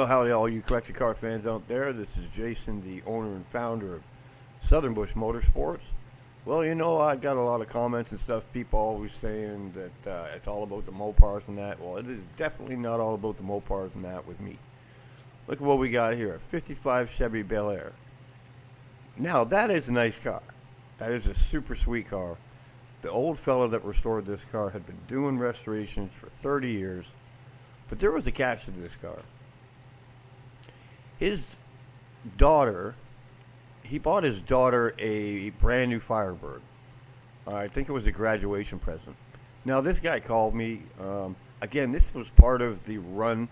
Well, howdy, all you collector car fans out there. This is Jason, the owner and founder of Southern Bush Motorsports. Well, I got a lot of comments and stuff. People always saying that it's all about the Mopars and that. Well, it is definitely not all about the Mopars and that with me. Look at what we got here, a 55 Chevy Bel Air. Now, that is a nice car. That is a super sweet car. The old fella that restored this car had been doing restorations for 30 years, but there was a catch to this car. His daughter, he bought his daughter a brand new Firebird. I think it was a graduation present. Now, this guy called me. Again, this was part of the run,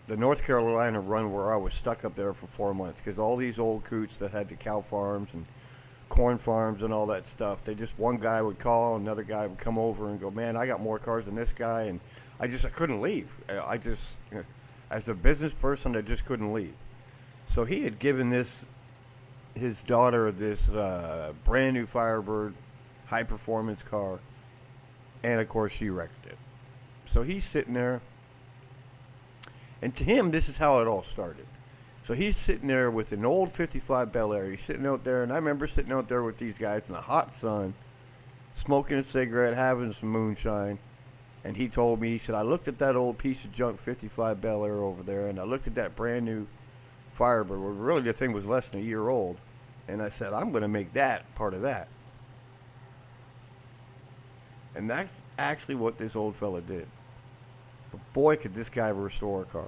the North Carolina run where I was stuck up there for 4 months because all these old coots that had the cow farms and corn farms and all that stuff, one guy would call, another guy would come over and go, man, I got more cars than this guy, and I couldn't leave. As a business person, I just couldn't leave. So he had given his daughter this brand new Firebird high performance car, and of course she wrecked it. So he's sitting there, and to him, this is how it all started. So he's sitting there with an old 55 Bel Air. He's sitting out there, and I remember sitting out there with these guys in the hot sun, smoking a cigarette, having some moonshine. And he told me, he said, I looked at that old piece of junk 55 Bel Air over there, and I looked at that brand new Firebird, where really the thing was less than a year old. And I said, I'm going to make that part of that. And that's actually what this old fella did. But boy, could this guy restore a car.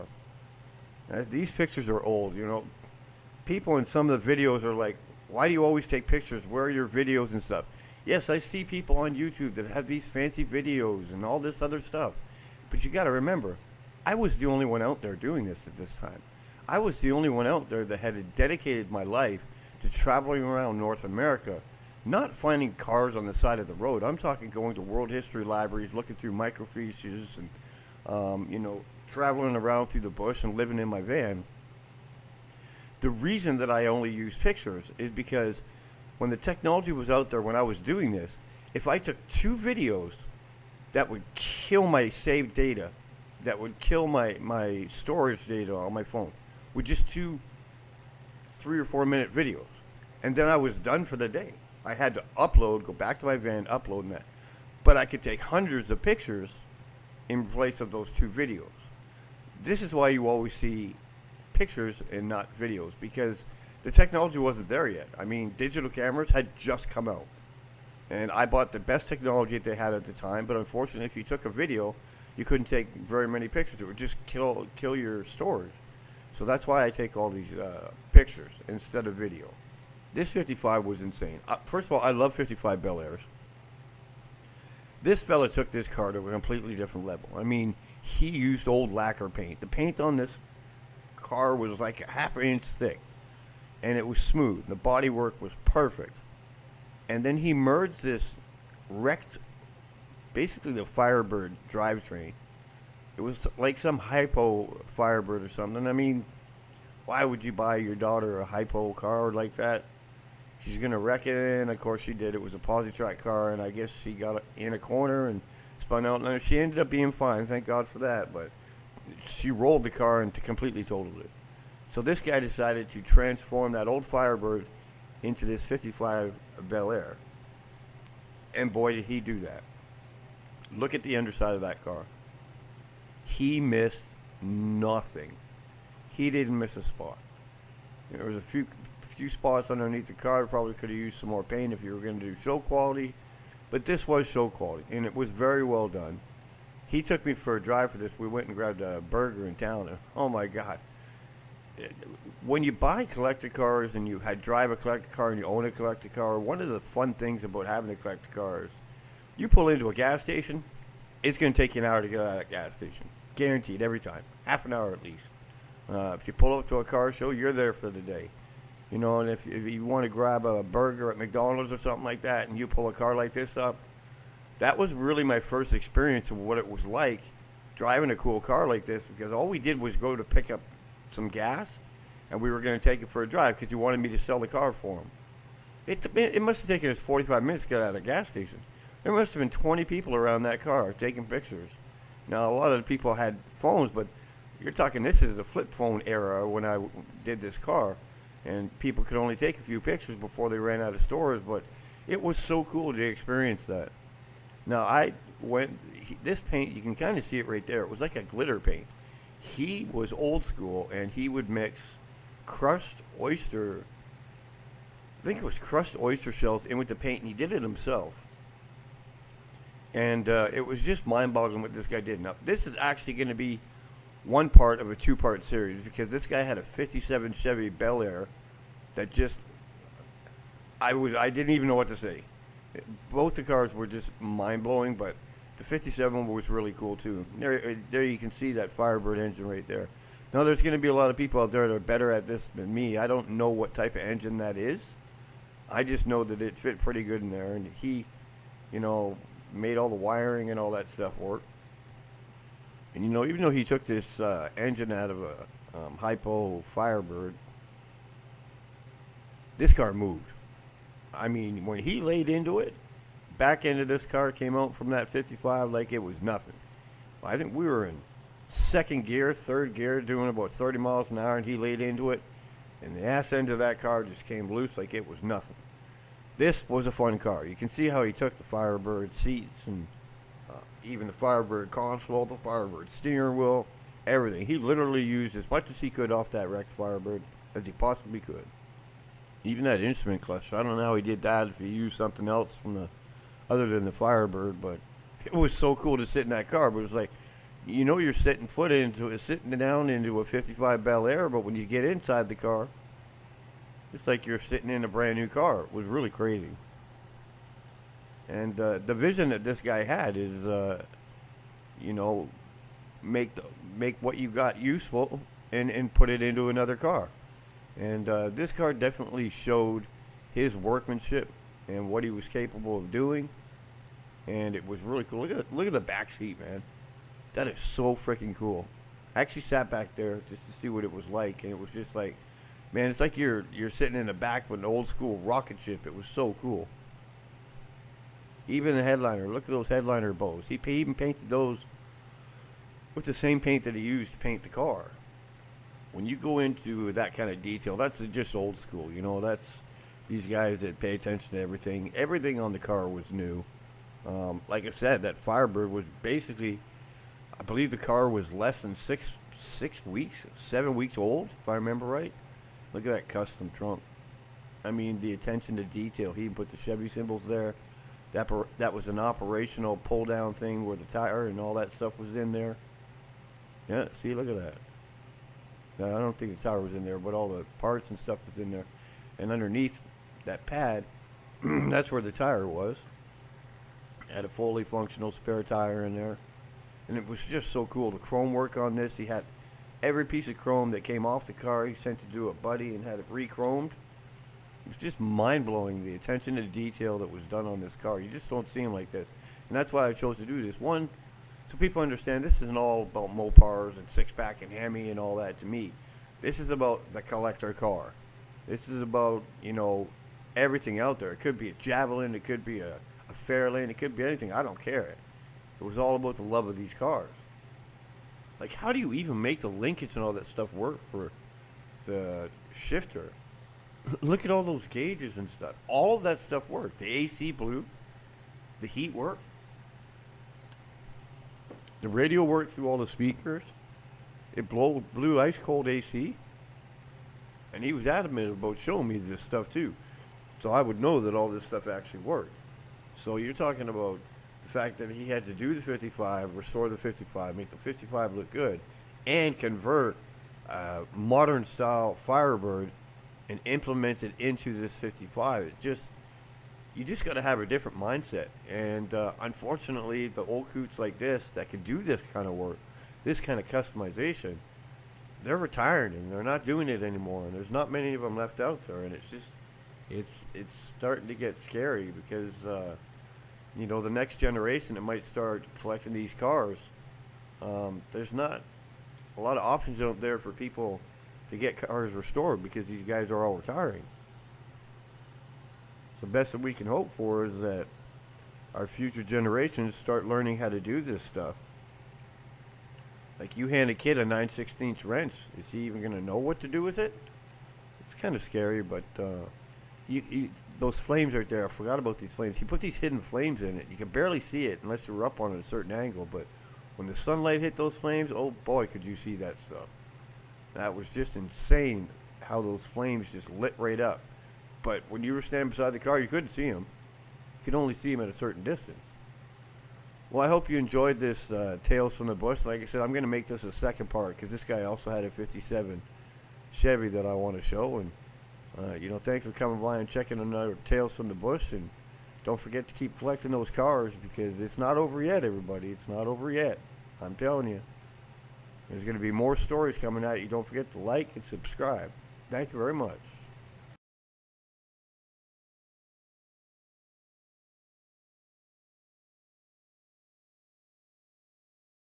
Now, these pictures are old, People in some of the videos are like, why do you always take pictures? Where are your videos and stuff? Yes, I see people on YouTube that have these fancy videos and all this other stuff. But you got to remember, I was the only one out there doing this at this time. I was the only one out there that had dedicated my life to traveling around North America, not finding cars on the side of the road. I'm talking going to world history libraries, looking through microfiches, and, traveling around through the bush and living in my van. The reason that I only use pictures is because when the technology was out there when I was doing this, if I took 2 videos, that would kill my saved data, that would kill my storage data on my phone, with just 2 3 or 4 minute videos. And then I was done for the day. I had to upload, go back to my van, upload and that. But I could take hundreds of pictures in place of those 2 videos. This is why you always see pictures and not videos, because the technology wasn't there yet. I mean, digital cameras had just come out. And I bought the best technology that they had at the time, but unfortunately, if you took a video, you couldn't take very many pictures. It would just kill your storage. So that's why I take all these pictures instead of video. This 55 was insane. First of all, I love 55 Bel Airs. This fella took this car to a completely different level. I mean, he used old lacquer paint. The paint on this car was like a half an inch thick, and it was smooth. The bodywork was perfect. And then he merged this wrecked, basically the Firebird drivetrain. It was like some hypo Firebird or something. I mean, why would you buy your daughter a hypo car like that? She's going to wreck it, and of course she did. It was a posi-track car, and I guess she got in a corner and spun out. And she ended up being fine, thank God for that. But she rolled the car and completely totaled it. So this guy decided to transform that old Firebird into this 55 Bel Air. And boy, did he do that. Look at the underside of that car. He missed nothing. He didn't miss a spot. There was a few spots underneath the car. Probably could have used some more paint if you were going to do show quality. But this was show quality, and it was very well done. He took me for a drive for this. We went and grabbed a burger in town, and oh my God. When you buy collector cars and you drive a collector car and you own a collector car, one of the fun things about having a collector car is you pull into a gas station, it's going to take you an hour to get out of that gas station. Guaranteed, every time. Half an hour at least. If you pull up to a car show, you're there for the day. And if you want to grab a burger at McDonald's or something like that and you pull a car like this up, that was really my first experience of what it was like driving a cool car like this, because all we did was go to pick up some gas, and we were going to take it for a drive because you wanted me to sell the car for him. It must have taken us 45 minutes to get out of the gas station. There must have been 20 people around that car taking pictures. Now, a lot of the people had phones, but you're talking, this is the flip phone era when I did this car, and people could only take a few pictures before they ran out of stores, but it was so cool to experience that. Now, this paint, you can kind of see it right there. It was like a glitter paint. He was old school, and he would mix crushed oyster, I think it was crushed oyster shells in with the paint, and he did it himself. And it was just mind-boggling what this guy did. Now, this is actually going to be one part of a two-part series, because this guy had a 57 Chevy Bel Air that just, I didn't even know what to say. Both the cars were just mind-blowing, but the 57 was really cool too. There you can see that Firebird engine right there. Now there's going to be a lot of people out there that are better at this than me. I don't know what type of engine that is. I just know that it fit pretty good in there, and he, made all the wiring and all that stuff work. And even though he took this engine out of a Hypo Firebird, this car moved. I mean, when he laid into it, back end of this car came out from that 55 like it was nothing. I think we were in second gear, third gear, doing about 30 miles an hour, and he laid into it, and the ass end of that car just came loose like it was nothing. This was a fun car. You can see how he took the Firebird seats and even the Firebird console, the Firebird steering wheel, everything. He literally used as much as he could off that wrecked Firebird as he possibly could. Even that instrument clutch, I don't know how he did that, if he used something else other than the Firebird, but it was so cool to sit in that car. But it was like, you're sitting down into a 55 Bel Air, but when you get inside the car, it's like you're sitting in a brand new car. It was really crazy. And the vision that this guy had is, make what you got useful and put it into another car. And this car definitely showed his workmanship and what he was capable of doing. And it was really cool. Look at the back seat, man. That is so freaking cool. I actually sat back there just to see what it was like, and it was just like, man, it's like you're sitting in the back of an old school rocket ship. It was so cool. Even the headliner. Look at those headliner bows. He even painted those with the same paint that he used to paint the car. When you go into that kind of detail, that's just old school. That's these guys that pay attention to everything. Everything on the car was new. Like I said, that Firebird was basically, I believe the car was less than 7 weeks old, if I remember right. Look at that custom trunk. I mean, the attention to detail. He even put the Chevy symbols there. That was an operational pull-down thing where the tire and all that stuff was in there. Yeah, see, look at that. Now, I don't think the tire was in there, but all the parts and stuff was in there. And underneath that pad, that's where the tire was. Had a fully functional spare tire in there. And it was just so cool. The chrome work on this, he had every piece of chrome that came off the car, he sent it to a buddy and had it re-chromed. It was just mind-blowing, the attention to detail that was done on this car. You just don't see them like this. And that's why I chose to do this. One, so people understand this isn't all about Mopars and six-pack and Hemi and all that to me. This is about the collector car. This is about, everything out there. It could be a Javelin, it could be a Fairlane, it could be anything. I don't care. It was all about the love of these cars. Like, how do you even make the linkage and all that stuff work for the shifter? Look at all those gauges and stuff. All of that stuff worked. The AC blew. The heat worked. The radio worked through all the speakers. It blew ice cold AC. And he was adamant about showing me this stuff too. So I would know that all this stuff actually worked. So you're talking about the fact that he had to do the 55, restore the 55, make the 55 look good, and convert modern style Firebird and implement it into this 55. You just got to have a different mindset. And unfortunately, the old coots like this that can do this kind of work, this kind of customization, they're retired and they're not doing it anymore. And there's not many of them left out there. And it's starting to get scary because the next generation that might start collecting these cars, there's not a lot of options out there for people to get cars restored because these guys are all retiring. The best that we can hope for is that our future generations start learning how to do this stuff. Like, you hand a kid a 9/16 wrench, is he even going to know what to do with it? It's kind of scary, but those flames right there, I forgot about these flames. He put these hidden flames in it. You can barely see it unless you're up on it at a certain angle, but when the sunlight hit those flames, oh boy, could you see that stuff. That was just insane how those flames just lit right up. But when you were standing beside the car, you couldn't see them. You could only see them at a certain distance. Well, I hope you enjoyed this Tales from the Bush. Like I said, I'm going to make this a second part because this guy also had a 57 Chevy that I want to show. And, thanks for coming by and checking another Tales from the Bush. And don't forget to keep collecting those cars because it's not over yet, everybody. It's not over yet. I'm telling you. There's going to be more stories coming at you. Don't forget to like and subscribe. Thank you very much.